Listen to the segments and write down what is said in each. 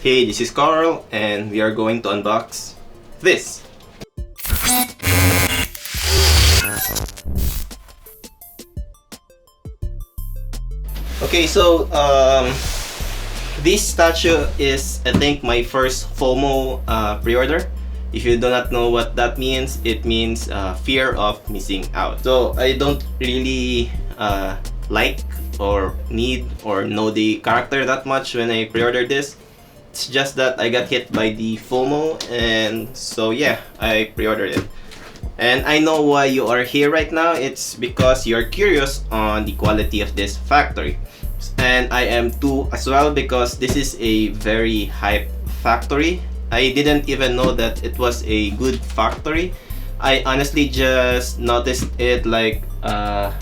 Hey, this is Carl, and we are going to unbox this. Okay, so this statue is, I think, my first FOMO pre-order. If you do not know what that means, it means fear of missing out. So I don't really like or need or know the character that much when I pre-ordered this. It's just that I got hit by the FOMO, and so yeah, I pre-ordered it. And I know why you are here right now. It's because you're curious on the quality of this factory. And I am too as well, because this is a very hype factory. I didn't even know that it was a good factory. I honestly just noticed it like 2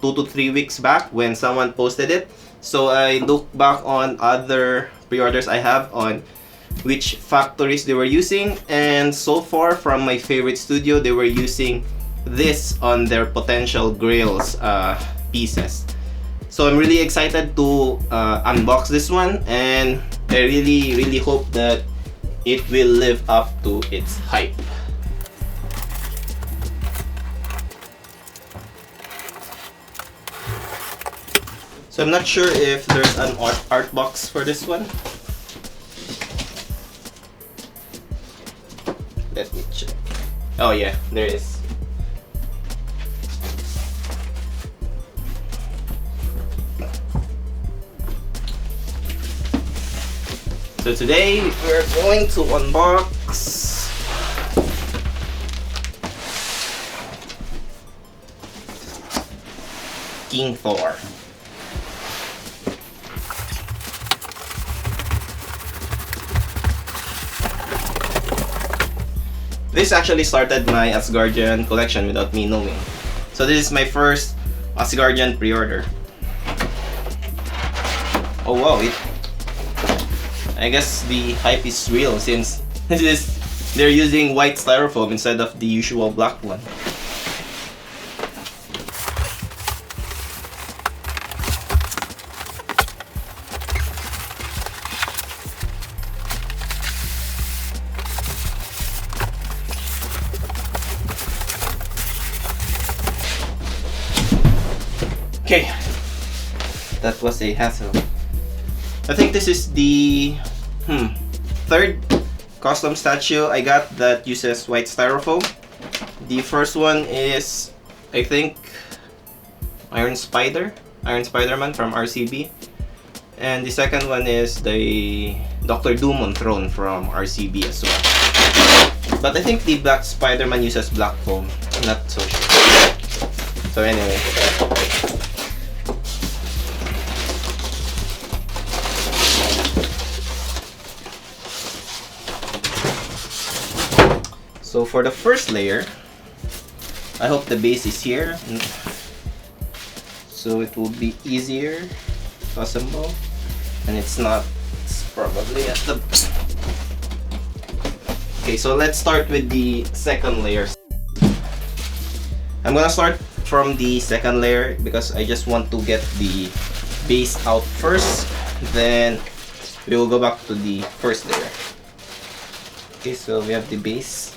to 3 weeks back when someone posted it. So I looked back on other pre-orders I have on which factories they were using, and so far from my favorite studio, they were using this on their potential grails pieces. So I'm really excited to unbox this one, and I really hope that it will live up to its hype. So I'm not sure if there's an art box for this one. Let me check. Oh yeah, there is. So today we're going to unbox King Thor. This actually started my Asgardian collection without me knowing. So this is my first Asgardian pre-order. Oh wow, I guess the hype is real, since they're using white styrofoam instead of the usual black one. Okay, that was a hassle. I think this is the third custom statue I got that uses white styrofoam. The first one is, I think, Iron Spider-Man from RCB. And the second one is the Dr. Doom on Throne from RCB as well. But I think the Black Spider-Man uses black foam. I'm not so sure. So anyway. So for the first layer, I hope the base is here, so it will be easier to assemble, and it's not. It's probably at the... Okay, so let's start with the second layer. I'm gonna start from the second layer because I just want to get the base out first, then we will go back to the first layer. Okay, so we have the base.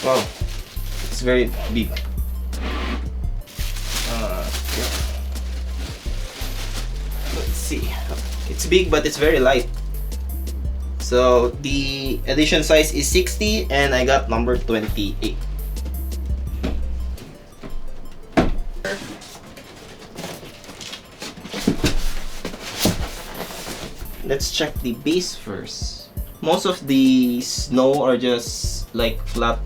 Wow, it's very big. Okay. Let's see. It's big, but it's very light. So the edition size is 60, and I got number 28. Let's check the base first. Most of the snow are just like flat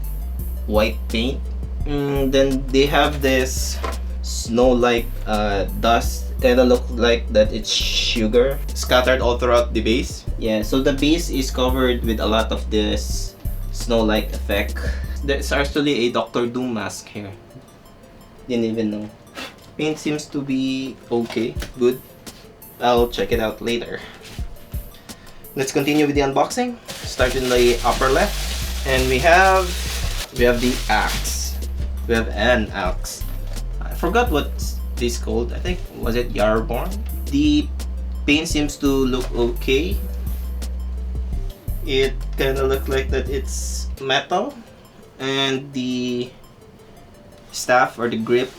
white paint. Then they have this snow-like dust, kinda look like that it's sugar scattered all throughout the base. Yeah, so the base is covered with a lot of this snow-like effect. There's actually a Dr. Doom mask here. Didn't even know. Paint seems to be okay, good. I'll check it out later. Let's continue with the unboxing. Start in the upper left, and we have the axe. We have an axe. I forgot what this gold. I think, was it Yarborn? The paint seems to look okay. It kind of look like that it's metal, and the staff or the grip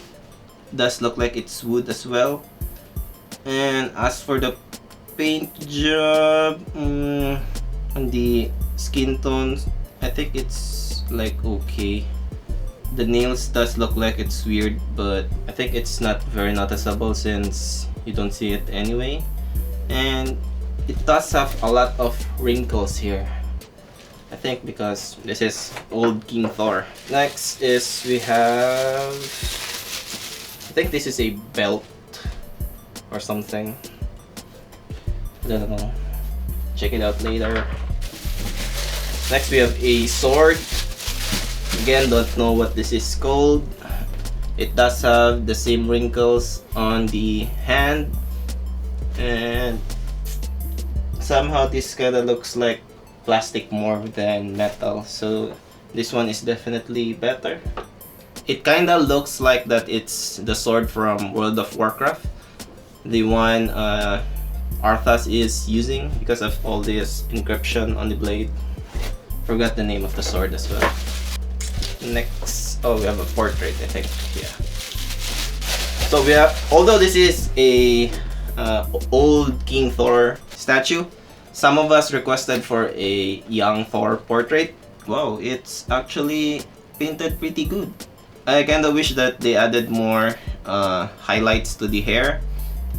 does look like it's wood as well. And as for the paint job, on the skin tones, I think it's like okay. The nails does look like it's weird, but I think it's not very noticeable since you don't see it anyway. And it does have a lot of wrinkles here, I think because this is old King Thor. Next is we have, I think this is a belt or something. I don't know. Check it out later. Next we have a sword. Again, don't know what this is called. It does have the same wrinkles on the hand, and somehow this kind of looks like plastic more than metal, so this one is definitely better. It kind of looks like that it's the sword from World of Warcraft, the one Arthas is using because of all this encryption on the blade. Forgot the name of the sword as well. Next, oh, we have a portrait, I think. Yeah. So we have, although this is a old King Thor statue, some of us requested for a young Thor portrait. Wow, it's actually painted pretty good. I kind of wish that they added more highlights to the hair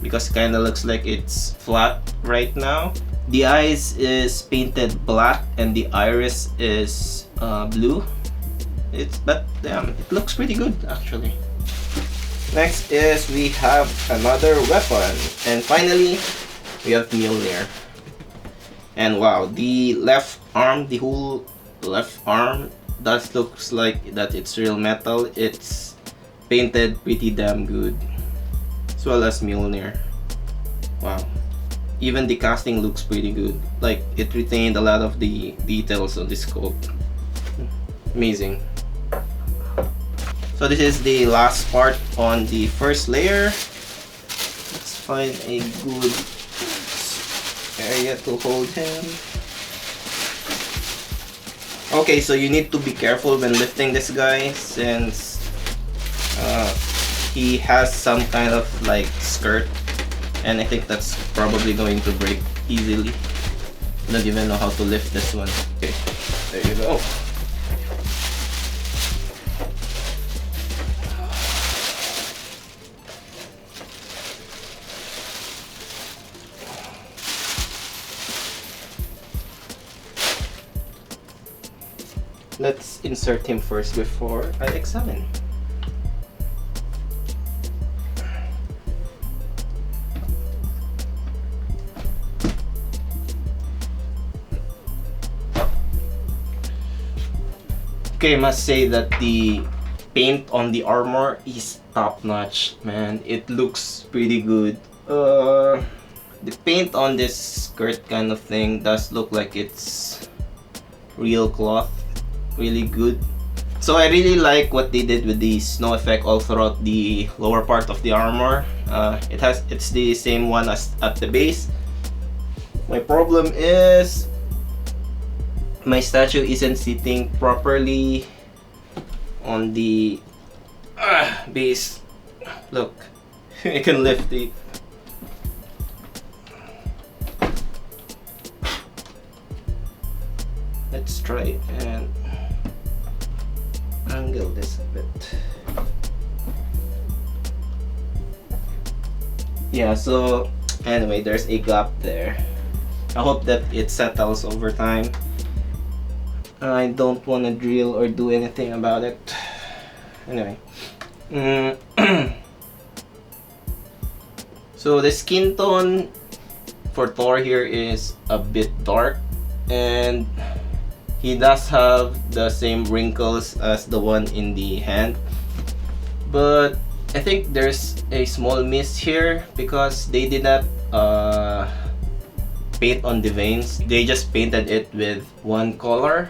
because it kind of looks like it's flat right now. The eyes is painted black and the iris is blue. But damn, it looks pretty good actually. Next is we have another weapon, and finally we have Mjolnir. And wow, the left arm, the whole left arm, that looks like that it's real metal. It's painted pretty damn good, as well as Mjolnir. Wow, even the casting looks pretty good. Like it retained a lot of the details on the sculpt. Amazing. So this is the last part on the first layer. Let's find a good area to hold him. Okay, so you need to be careful when lifting this guy since he has some kind of like skirt, and I think that's probably going to break easily. I don't even know how to lift this one. Okay, there you go. Let's insert him first before I examine. Okay, I must say that the paint on the armor is top notch, man. It looks pretty good. The paint on this skirt kind of thing does look like it's real cloth. Really good. So I really like what they did with the snow effect all throughout the lower part of the armor. It's the same one as at the base. My problem is my statue isn't sitting properly on the base. Look, I can lift it. Let's try and angle this a bit. Yeah, so anyway, there's a gap there. I hope that it settles over time. I don't want to drill or do anything about it. Anyway. So the skin tone for Thor here is a bit dark, and he does have the same wrinkles as the one in the hand, but I think there's a small miss here because they did not paint on the veins. They just painted it with one color,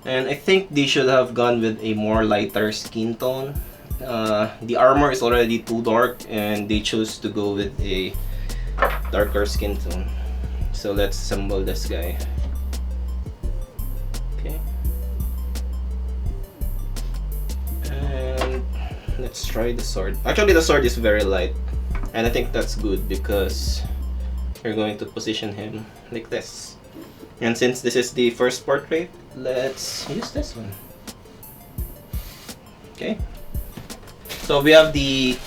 and I think they should have gone with a more lighter skin tone. the armor is already too dark and they chose to go with a darker skin tone. So let's assemble this guy. Okay. And let's try the sword. Actually, the sword is very light, and I think that's good because we're going to position him like this. And since this is the first portrait, let's use this one. Okay. So we have the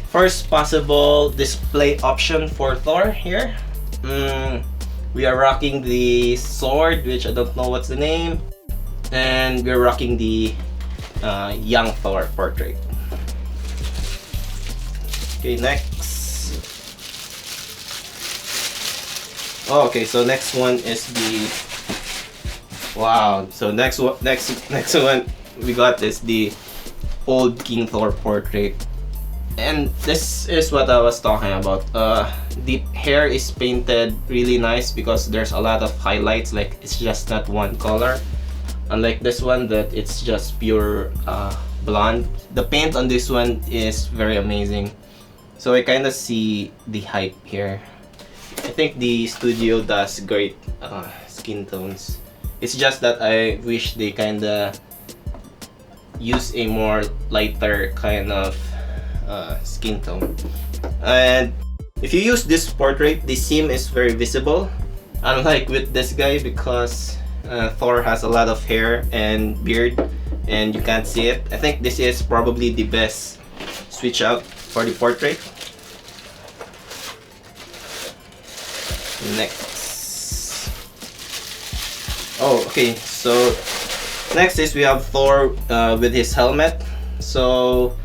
first possible display option for Thor here. We are rocking the sword, which I don't know what's the name, and we're rocking the young Thor portrait. Okay, next. Oh, okay, so next one is the wow. So next one we got is the old King Thor portrait, and this is what I was talking about. The hair is painted really nice because there's a lot of highlights, like it's just not one color, unlike this one that it's just pure blonde. The paint on this one is very amazing, so I kind of see the hype here. I think the studio does great skin tones. It's just that I wish they kinda use a more lighter kind of skin tone. And if you use this portrait, the seam is very visible, unlike with this guy because Thor has a lot of hair and beard and you can't see it. I think this is probably the best switch out for the portrait. Next. Oh, okay. So next is we have Thor with his helmet. So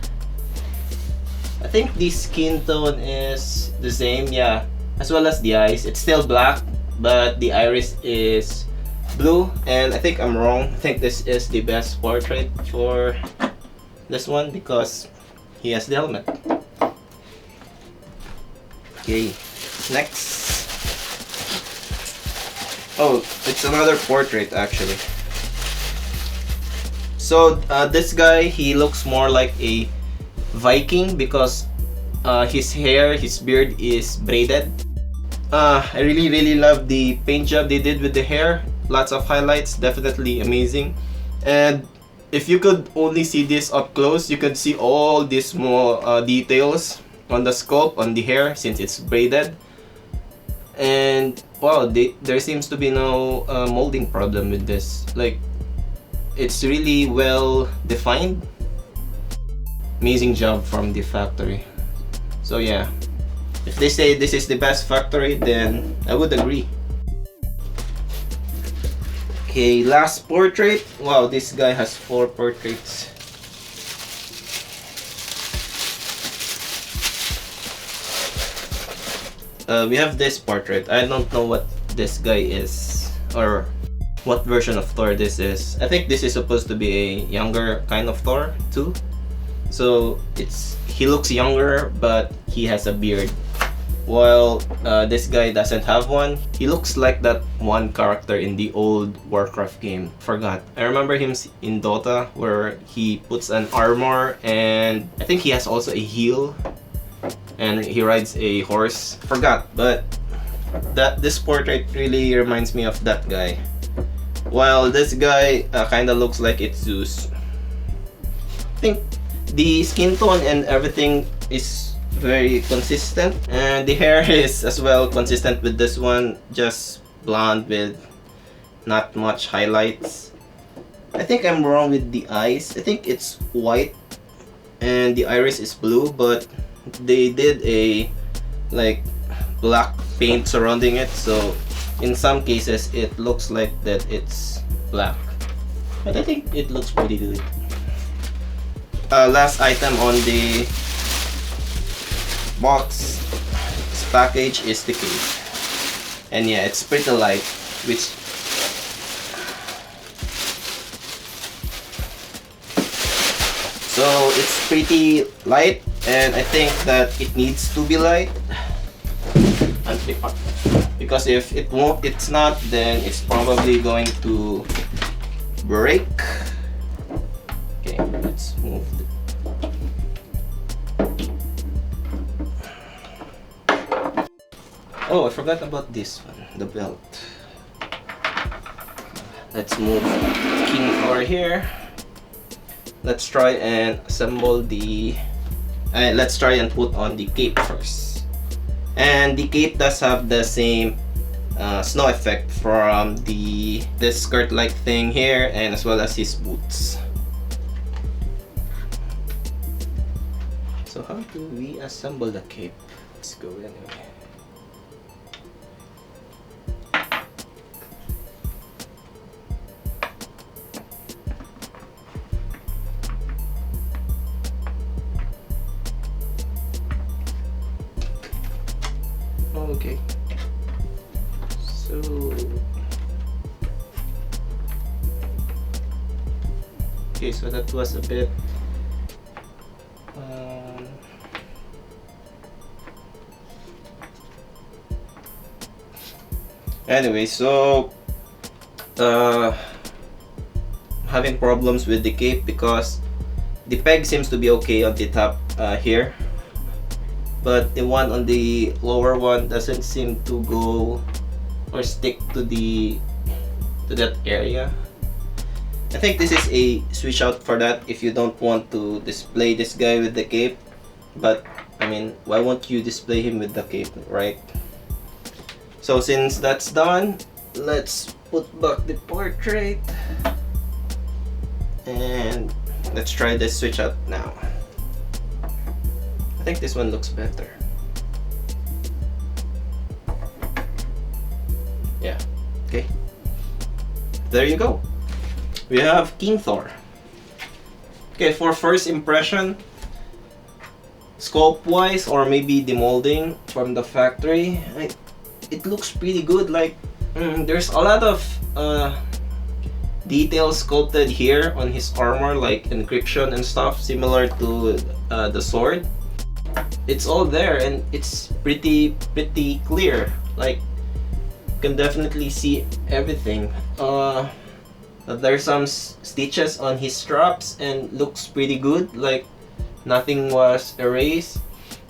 I think the skin tone is the same, yeah, as well as the eyes. It's still black, but the iris is blue. And I think I'm wrong. I think this is the best portrait for this one because he has the helmet. Okay, next. Oh, it's another portrait actually. So this guy, he looks more like a Viking because his hair, his beard is braided. I really love the paint job they did with the hair. Lots of highlights, definitely amazing. And if you could only see this up close, you could see all these small details on the sculpt, on the hair, since it's braided. And wow, there seems to be no molding problem with this. Like, it's really well defined. Amazing job from the factory. So yeah, if they say this is the best factory, then I would agree. Okay, last portrait. Wow, this guy has 4 portraits. We have this portrait. I don't know what this guy is or what version of Thor this is. I think this is supposed to be a younger kind of Thor too. So he looks younger, but he has a beard. While this guy doesn't have one. He looks like that one character in the old Warcraft game. Forgot. I remember him in Dota where he puts an armor and I think he has also a heel. And he rides a horse. Forgot, but this portrait really reminds me of that guy. While this guy kinda looks like it's Zeus. I think the skin tone and everything is very consistent, and the hair is as well consistent with this one, just blonde with not much highlights. I think I'm wrong with the eyes. I think it's white and the iris is blue, but they did a like black paint surrounding it, so in some cases it looks like that it's black, but I think it looks pretty good. Last item on the box package is the case, and yeah, it's pretty light, which so it's pretty light, and I think that it needs to be light because if it's not, then it's probably going to break. Okay, let's move Oh, I forgot about this one, the belt. Let's move King Thor here. Let's try and assemble the... let's try and put on the cape first. And the cape does have the same snow effect from this skirt-like thing here, and as well as his boots. So how do we assemble the cape? Let's go anyway. Okay. So so that was a bit anyway, so having problems with the cape because the peg seems to be okay on the top here, but the one on the lower one doesn't seem to go or stick to that area. I think this is a switch out for that if you don't want to display this guy with the cape, but I mean, why won't you display him with the cape, right? So since that's done, let's put back the portrait and let's try this switch out now. I think this one looks better. Yeah, okay. There you go. We have King Thor. Okay, for first impression, sculpt wise or maybe the molding from the factory, it looks pretty good. Like there's a lot of details sculpted here on his armor, like encryption and stuff similar to the sword. It's all there and it's pretty clear. Like you can definitely see everything. There's some stitches on his straps and looks pretty good, like nothing was erased.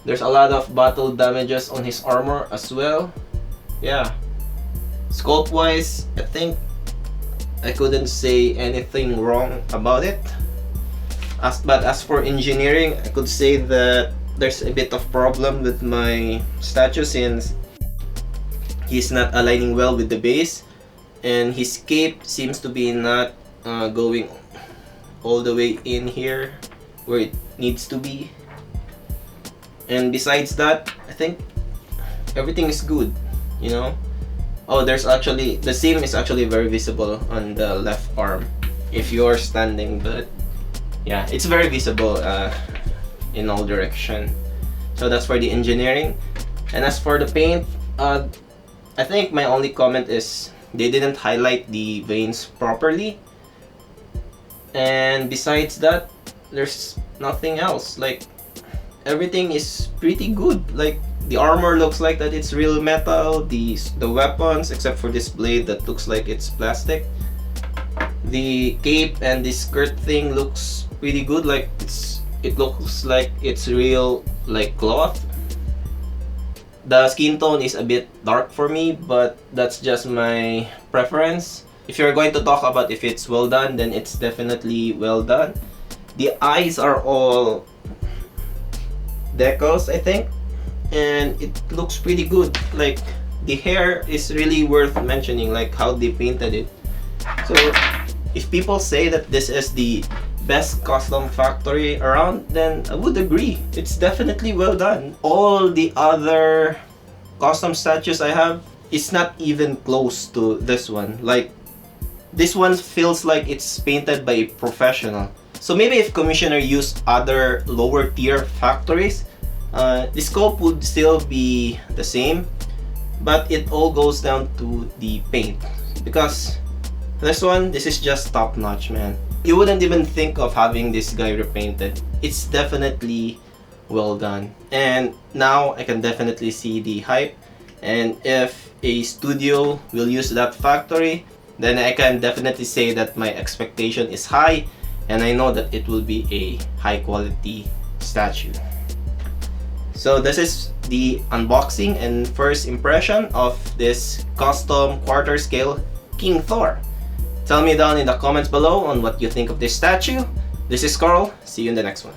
There's a lot of battle damages on his armor as well. Yeah, sculpt wise, I think I couldn't say anything wrong about it. But as for engineering, I could say that there's a bit of problem with my statue since he's not aligning well with the base, and his cape seems to be not going all the way in here where it needs to be. And besides that, I think everything is good, you know. Oh, there's actually the seam is actually very visible on the left arm if you're standing, but yeah, it's very visible in all direction. So that's for the engineering. And as for the paint, I think my only comment is they didn't highlight the veins properly, and besides that, there's nothing else. Like everything is pretty good. Like the armor looks like that it's real metal. The weapons, except for this blade that looks like it's plastic. The cape and the skirt thing looks pretty good. Like it looks like it's real, like cloth. The skin tone is a bit dark for me, but that's just my preference. If you're going to talk about if it's well done, then it's definitely well done. The eyes are all decals, I think, and it looks pretty good. Like the hair is really worth mentioning, like how they painted it. So if people say that this is the best custom factory around, then I would agree. It's definitely well done. All the other custom statues I have is not even close to this one. Like this one feels like it's painted by a professional. So maybe if commissioner used other lower tier factories, the scope would still be the same, but it all goes down to the paint, because this is just top notch, man. You wouldn't even think of having this guy repainted. It's definitely well done, and now I can definitely see the hype, and if a studio will use that factory, then I can definitely say that my expectation is high, and I know that it will be a high quality statue. So this is the unboxing and first impression of this custom quarter scale King Thor. Tell me down in the comments below on what you think of this statue. This is Carl. See you in the next one.